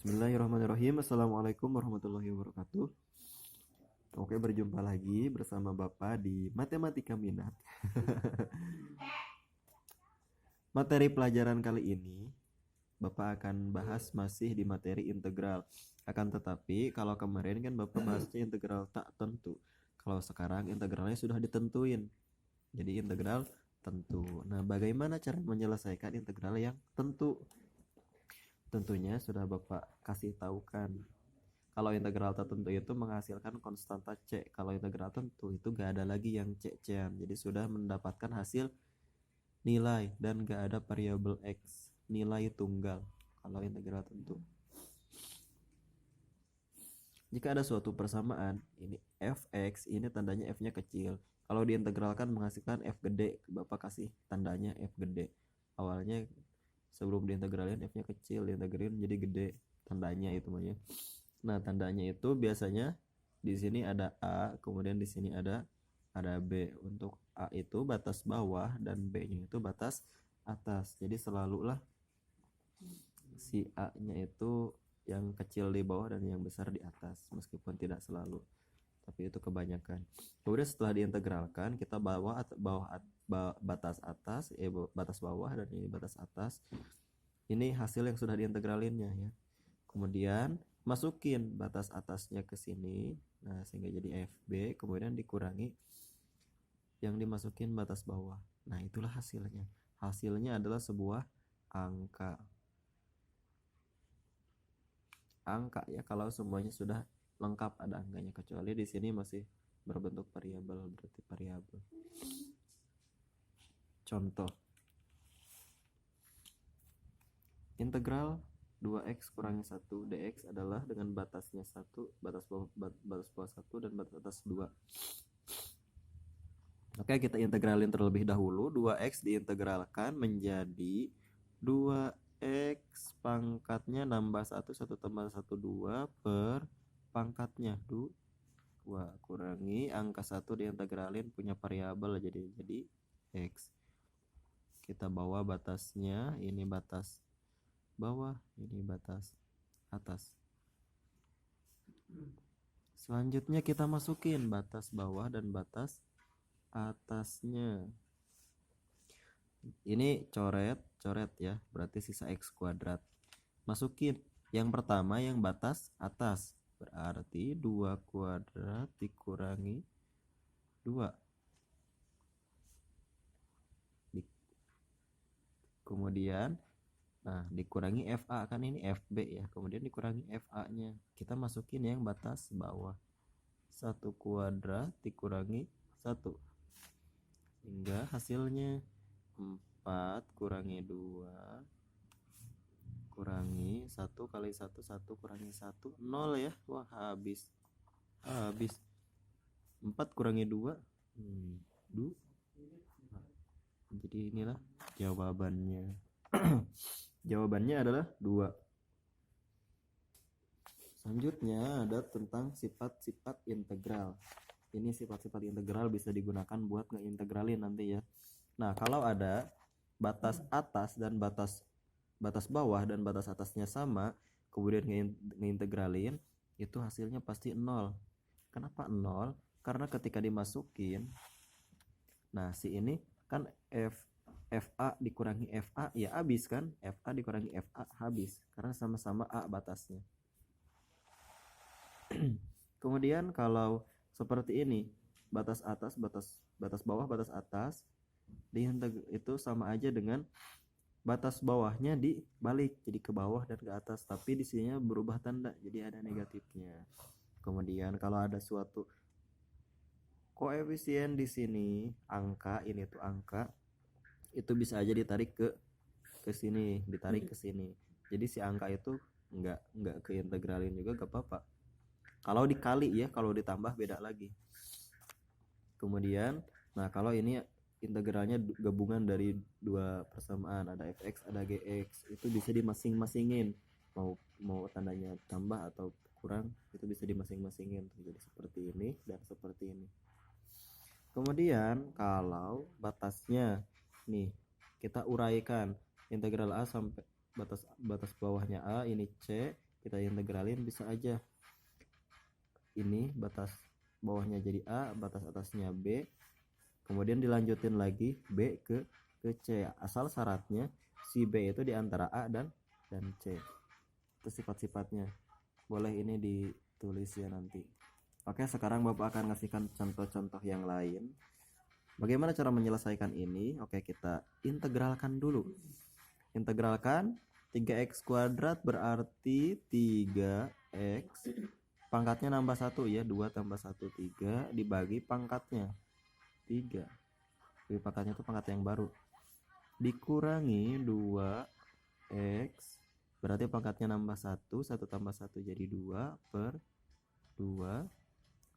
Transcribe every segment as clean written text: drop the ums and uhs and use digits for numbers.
Bismillahirrahmanirrahim. Assalamualaikum warahmatullahi wabarakatuh. Oke, berjumpa lagi bersama Bapak di Matematika Minat. Materi pelajaran kali ini Bapak akan bahas masih di materi integral. Akan tetapi kalau kemarin kan Bapak bahasnya integral tak tentu. Kalau sekarang integralnya sudah ditentuin. Jadi integral tentu. Nah, bagaimana cara menyelesaikan integral yang tentu? Tentunya sudah Bapak kasih tahu kan. Kalau integral tertentu itu menghasilkan konstanta C. Kalau integral tentu itu gak ada lagi yang C-C-an. Jadi sudah mendapatkan hasil nilai dan gak ada variabel X. Nilai tunggal kalau integral tentu. Jika ada suatu persamaan, ini fx, ini tandanya f-nya kecil. Kalau diintegralkan menghasilkan f gede, Bapak kasih tandanya f gede. Awalnya sebelum diintegralin f-nya kecil, diintegralin jadi gede tandanya itu namanya. Nah, tandanya itu biasanya di sini ada A, kemudian di sini ada B. Untuk A itu batas bawah dan B-nya itu batas atas. Jadi selalulah si A-nya itu yang kecil di bawah dan yang besar di atas, meskipun tidak selalu, tapi itu kebanyakan. Kemudian setelah diintegralkan, kita batas atas, batas bawah, dan ini batas atas. Ini hasil yang sudah diintegralinnya ya. Kemudian masukin batas atasnya ke sini, nah sehingga jadi FB, kemudian dikurangi yang dimasukin batas bawah. Nah, itulah hasilnya. Hasilnya adalah sebuah angka. Angka ya, kalau semuanya sudah lengkap ada angkanya, kecuali di sini masih berbentuk variabel, berarti variabel. Contoh. Integral 2x kurangi 1 dx adalah dengan batasnya 1, batas bawah 1 dan batas atas 2. Oke, kita integralin terlebih dahulu. 2x diintegralkan menjadi 2x pangkatnya nambah 1 tambah 1 2 per pangkatnya 2 kurangi angka 1 diintegralin punya variabel jadi x. Kita bawa batasnya, ini batas bawah, ini batas atas. Selanjutnya kita masukin batas bawah dan batas atasnya. Ini coret ya, berarti sisa x kuadrat. Masukin yang pertama yang batas atas, berarti 2 kuadrat dikurangi 2. Kemudian nah dikurangi FA, kan ini FB ya, kemudian dikurangi FA-nya. Kita masukin yang batas bawah, 1 kuadrat dikurangi 1, hingga hasilnya 4 kurangi 2 kurangi 1 kali 1, 1 kurangi 1, 0 ya. Wah, habis 4 kurangi 2 2. Jadi inilah jawabannya. Jawabannya adalah 2. Selanjutnya ada tentang sifat-sifat integral. Ini sifat-sifat integral bisa digunakan buat ngeintegralin nanti ya. Nah, kalau ada batas atas dan batas bawah dan batas atasnya sama, kemudian ngeintegralin, itu hasilnya pasti 0. Kenapa 0? Karena ketika dimasukin, nah si ini kan FA dikurangi FA ya habis kan, FA dikurangi FA habis karena sama-sama A batasnya. Kemudian kalau seperti ini, batas atas, batas bawah, batas atas itu sama aja dengan batas bawahnya dibalik jadi ke bawah dan ke atas, tapi di sini berubah tanda jadi ada negatifnya. Kemudian kalau ada suatu koefisien di sini, angka, ini tuh angka, itu bisa aja ditarik ke sini, ditarik ke sini. Jadi si angka itu enggak keintegralin juga gak apa-apa. Kalau dikali ya, kalau ditambah beda lagi. Kemudian, nah kalau ini integralnya gabungan dari dua persamaan, ada fx, ada gx, itu bisa dimasing-masingin. Mau tandanya tambah atau kurang, itu bisa dimasing-masingin. Jadi seperti ini dan seperti ini. Kemudian kalau batasnya nih kita uraikan, integral A sampai batas bawahnya A ini C, kita integralin bisa aja. Ini batas bawahnya jadi A, batas atasnya B, kemudian dilanjutin lagi B ke C, asal syaratnya si B itu di antara A dan C. Itu sifat-sifatnya. Boleh ini ditulis ya nanti. Oke, sekarang Bapak akan ngasihkan contoh-contoh yang lain. Bagaimana cara menyelesaikan ini? Oke, kita integralkan dulu. Integralkan 3x kuadrat berarti 3x pangkatnya nambah 1 ya, 2 tambah 1 3 dibagi pangkatnya 3. Jadi pangkatnya itu pangkat yang baru. Dikurangi 2x berarti pangkatnya nambah 1, 1 tambah 1 jadi 2 per 2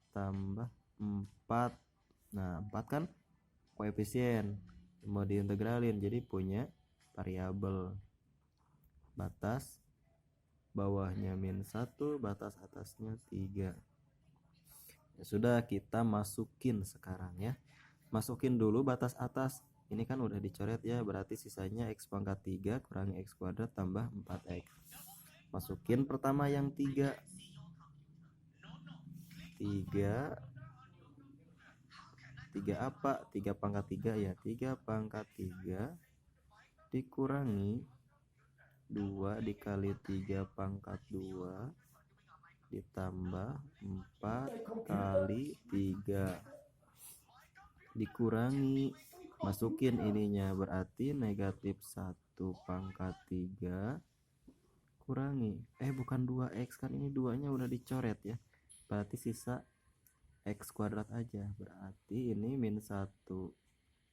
tambah 4. Nah, 4 kan koefisien, mau diintegralin jadi punya variabel. Batas bawahnya min 1, batas atasnya 3. Ya sudah, kita masukin sekarang ya. Masukin dulu batas atas. Ini kan udah dicoret ya, berarti sisanya x pangkat 3 kurangi x kuadrat tambah 4x. Masukin pertama yang 3. 3 apa? 3 pangkat 3 ya. 3 pangkat 3 dikurangi 2 dikali 3 pangkat 2 ditambah 4 kali 3 dikurangi, masukin ininya berarti negatif 1 pangkat 3 kurangi bukan 2x, kan ini 2 nya udah dicoret ya, berarti sisa x kuadrat aja, berarti ini min 1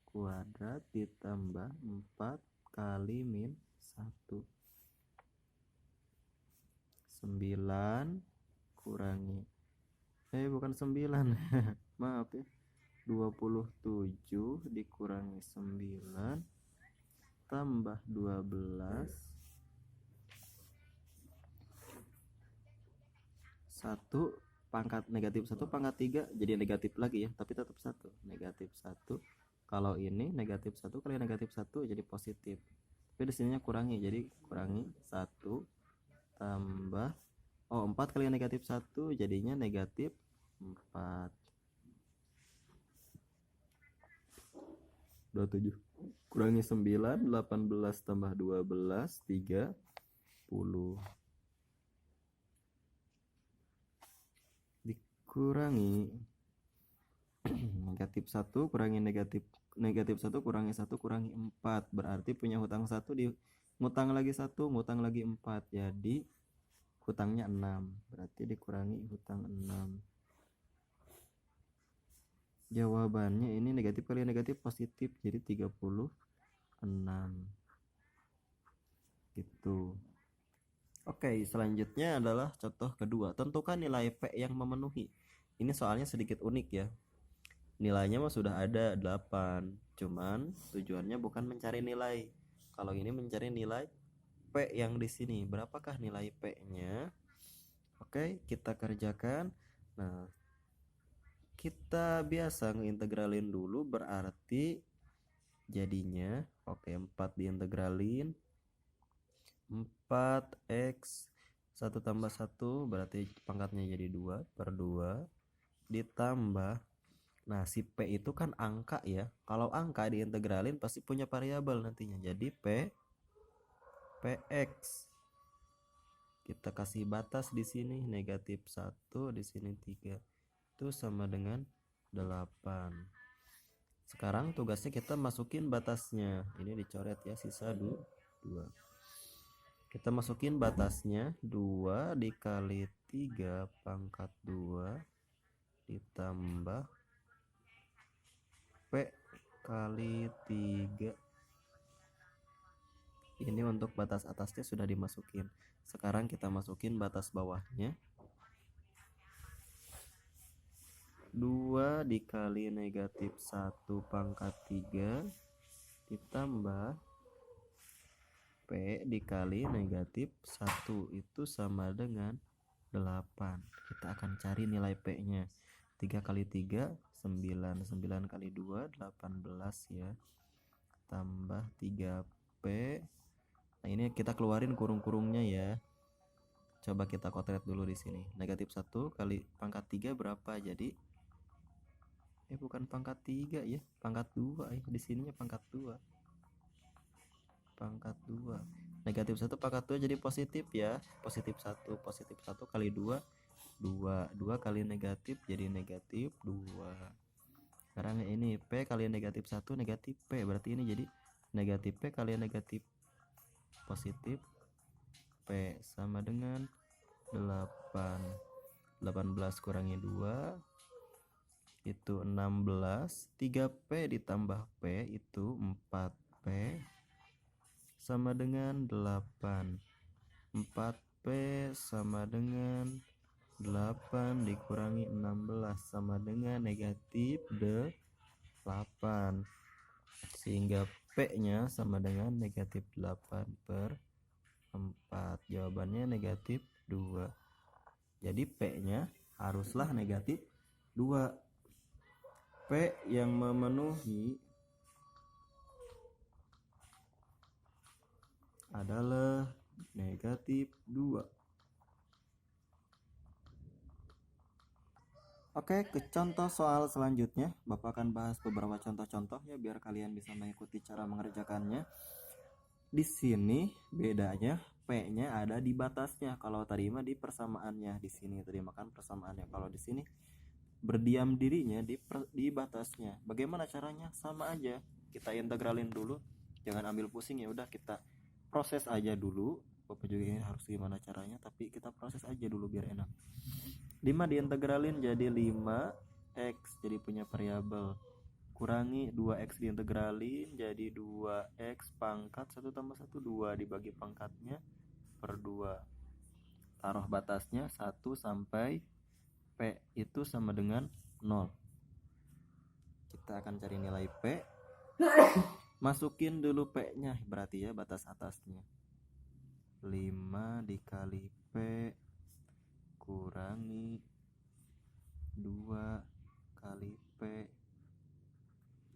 kuadrat ditambah 4 kali min 1. 9 kurangi bukan 9 maaf ya, 27 dikurangi 9 tambah 12 1 pangkat negatif 1 pangkat 3 jadi negatif lagi ya, tapi tetap 1 negatif 1. Kalau ini negatif 1 kali negatif 1 jadi positif, tapi di sininya kurangi, jadi kurangi 1 tambah 4 kali negatif 1 jadinya negatif 4. 27 kurangi 9, 18 tambah 12 30. Dikurangi negatif 1 kurangi negatif 1 kurangi 1 kurangi 4, berarti punya hutang 1 di ngutang lagi 1 ngutang lagi 4, jadi hutangnya 6, berarti dikurangi hutang 6. Jawabannya ini negatif kali negatif positif, jadi 36 gitu. Oke, selanjutnya adalah contoh kedua. Tentukan nilai P yang memenuhi. Ini soalnya sedikit unik ya. Nilainya mah sudah ada 8, cuman tujuannya bukan mencari nilai. Kalau ini mencari nilai P yang di sini. Berapakah nilai P-nya? Oke, kita kerjakan. Nah, kita biasa ngintegralin dulu, berarti jadinya 4 diintegralin 4x 1 tambah 1 berarti pangkatnya jadi 2 per 2 ditambah, nah si P itu kan angka ya, kalau angka diintegralin pasti punya variabel nantinya, jadi Px kita kasih batas di sini negatif 1, di sini 3, itu sama dengan 8. Sekarang tugasnya kita masukin batasnya, ini dicoret ya, sisa 2. Kita masukin batasnya 2 dikali 3 pangkat 2 ditambah P kali 3. Ini untuk batas atasnya sudah dimasukin. Sekarang kita masukin batas bawahnya. 2 dikali negatif 1 pangkat 3 ditambah P dikali negatif 1 itu sama dengan 8. Kita akan cari nilai P nya. 3 kali 3 9, 9 kali 2 18 ya, tambah 3P. Nah ini kita keluarin kurung-kurungnya ya, Coba kita kotret dulu di sini. Negatif 1 kali pangkat 3 berapa? Jadi bukan pangkat 3 ya, pangkat 2 ya. Di sininya pangkat 2. Pangkat 2. Negatif 1 pangkat 2 jadi positif ya. Positif 1. Positif 1 kali 2 2. 2 kali negatif jadi negatif 2. Sekarang ini P kali negatif 1 negatif P. Berarti ini jadi negatif P kali negatif positif P sama dengan 8. 18 kurangi 2 itu 16. 3P ditambah P itu 4P sama dengan 8. 4P sama dengan 8 dikurangi 16 sama dengan negatif 8. Sehingga P nya sama dengan negatif 8/4. Jawabannya negatif 2. Jadi P nya haruslah negatif 2. P yang memenuhi adalah negatif 2. Oke, ke contoh soal selanjutnya. Bapak akan bahas beberapa contoh-contoh ya biar kalian bisa mengikuti cara mengerjakannya. Di sini bedanya P-nya ada di batasnya. Kalau tadi mah di persamaannya. Di sini tadi makan persamaannya. Kalau di sini berdiam dirinya di batasnya. Bagaimana caranya? Sama aja. Kita integralin dulu. Jangan ambil pusing, ya udah kita proses aja dulu. Bapak juga ini harus gimana caranya, tapi kita proses aja dulu biar enak. 5 diintegralin jadi 5x, jadi punya variabel. Kurangi 2x diintegralin jadi 2x pangkat 1 tambah 1 2 dibagi pangkatnya per 2. Taruh batasnya 1 sampai P itu sama dengan 0. Kita akan cari nilai P. Masukin dulu P nya berarti ya batas atasnya. 5 dikali P kurangi 2 kali P.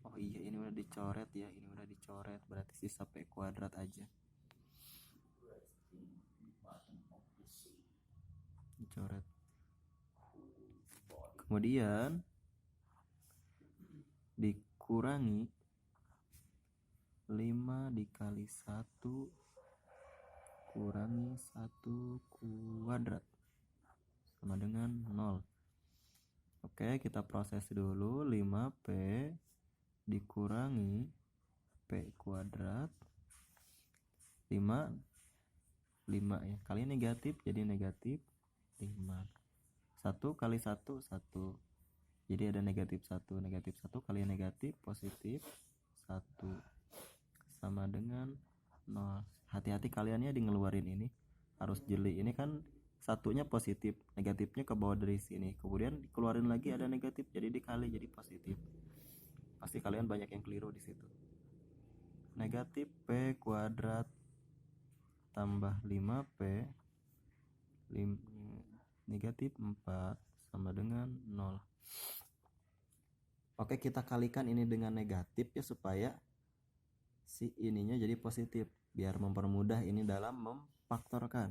Oh iya, ini udah dicoret ya, ini udah dicoret, berarti sisa P kuadrat aja. Dicoret. Kemudian dikurangi 5 dikali 1 kurangi 1 kuadrat sama dengan 0. Oke, kita proses dulu. 5P dikurangi P kuadrat 5 ya, kali negatif jadi negatif 5. 1 kali 1 1, jadi ada negatif 1. Negatif 1 kali negatif positif 1 sama dengan 0. Hati-hati kaliannya di ngeluarin ini, harus jeli. Ini kan satunya positif, negatifnya ke bawah dari sini, kemudian dikeluarin lagi ada negatif, jadi dikali jadi positif. Pasti kalian banyak yang keliru di situ. Negatif P kuadrat tambah 5P negatif 4 sama dengan 0. Oke, kita kalikan ini dengan negatif ya supaya si ininya jadi positif, biar mempermudah ini dalam memfaktorkan.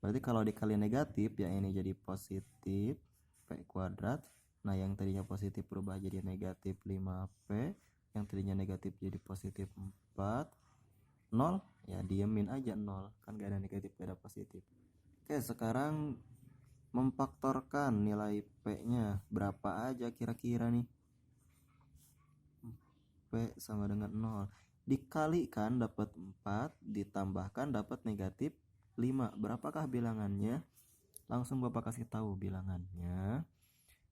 Berarti kalau dikali negatif ya ini jadi positif P kuadrat. Nah yang tadinya positif berubah jadi negatif 5P, yang tadinya negatif jadi positif 4. 0 ya diemin aja 0, kan gak ada negatif gak ada positif. Oke, sekarang memfaktorkan nilai P nya berapa aja kira-kira nih. P sama dengan 0 dikalikan dapat 4, ditambahkan dapat negatif 5. Berapakah bilangannya? Langsung Bapak kasih tahu bilangannya.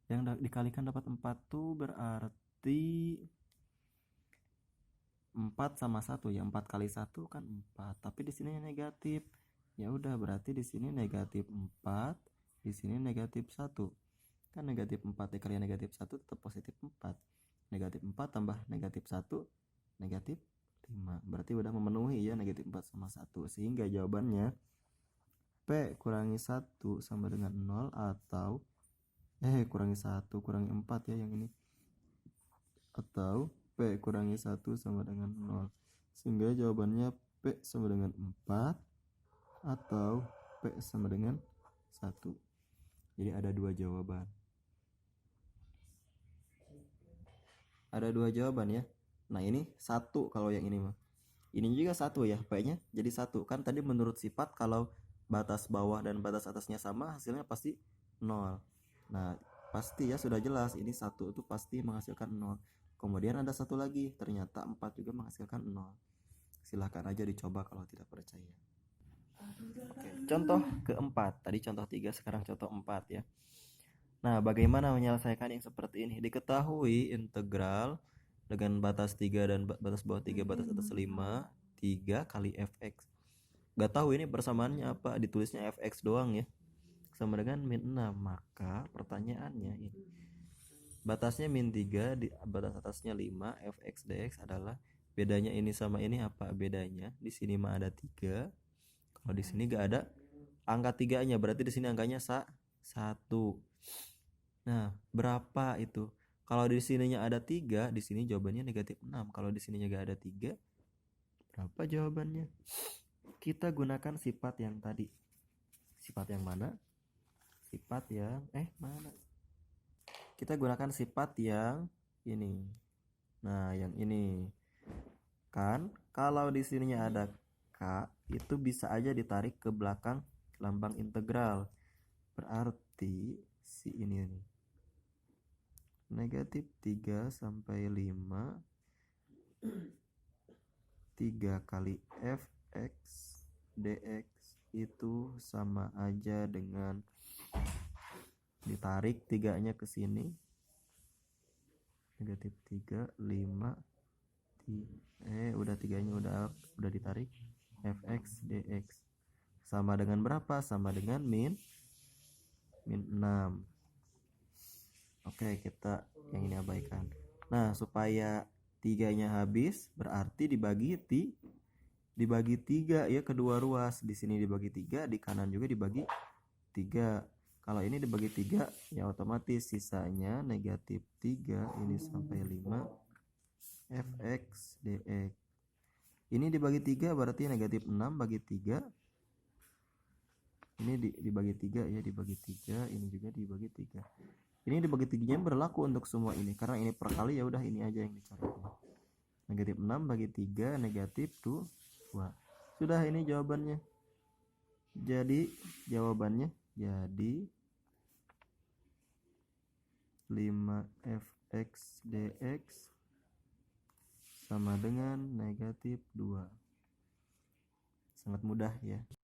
Yang dikalikan dapat 4 tuh berarti 4 sama 1 ya. 4 kali 1 kan 4. Tapi di sini negatif. Ya udah, berarti di sini negatif 4, di sini negatif 1. Kan negatif 4 dikali negatif 1 tetap positif 4. Negatif 4 tambah negatif 1 negatif 5. Berarti udah memenuhi ya negatif 4 sama 1. Sehingga jawabannya P kurangi 1 sama dengan 0 atau kurangi 1 kurangi 4 ya yang ini. Atau P kurangi 1 sama dengan 0. Sehingga jawabannya P sama dengan 4 atau P sama dengan 1. Jadi ada 2 jawaban. Ada 2 jawaban ya. Nah ini 1 kalau yang ini mah. Ini juga 1 ya, P-nya jadi 1. Kan tadi menurut sifat kalau batas bawah dan batas atasnya sama, hasilnya pasti 0. Nah, pasti ya sudah jelas ini 1 itu pasti menghasilkan 0. Kemudian ada satu lagi, ternyata 4 juga menghasilkan 0. Silahkan aja dicoba kalau tidak percaya. Oke, contoh keempat. Tadi contoh 3, sekarang contoh 4 ya. Nah, bagaimana menyelesaikan yang seperti ini? Diketahui integral dengan batas 3 dan batas bawah 3, batas atas 5, 3 kali fx. Gak tahu ini persamaannya apa, ditulisnya fx doang ya. Sama dengan min 6. Maka pertanyaannya ini. Batasnya min 3, di batas atasnya 5, fx dx adalah, bedanya ini sama ini apa? Bedanya di sini mah ada 3. Kalau di sini gak ada angka 3-nya, berarti di sini angkanya 1. Nah, berapa itu? Kalau di sininya ada 3, di sini jawabannya negatif 6. Kalau di sininya gak ada 3, berapa jawabannya? Kita gunakan sifat yang tadi. Sifat yang mana? Sifat yang mana? Kita gunakan sifat yang ini. Nah, yang ini. Kan kalau di sininya ada K, itu bisa aja ditarik ke belakang lambang integral. Berarti si ini nih. Negatif 3 sampai 5, 3 kali fx dx itu sama aja dengan ditarik 3-nya ke sini, negatif 3, 5, udah 3-nya udah ditarik, fx dx sama dengan berapa? Sama dengan min 6. Oke, kita yang ini abaikan. Nah, supaya 3-nya habis, berarti dibagi 3 ya, kedua ruas. Di sini dibagi 3, di kanan juga dibagi 3. Kalau ini dibagi 3, ya otomatis sisanya negatif 3 ini sampai 5 fx dx. Ini dibagi 3 berarti negatif 6 bagi 3. Ini dibagi 3 ya, dibagi 3, ini juga dibagi 3. Ini dibagi 3-nya berlaku untuk semua ini, karena ini per kali ya udah ini aja yang dicoret. Negatif 6 bagi 3 negatif 2. Sudah, ini jawabannya. Jadi jawabannya jadi 5 fx dx sama dengan negatif 2. Sangat mudah ya.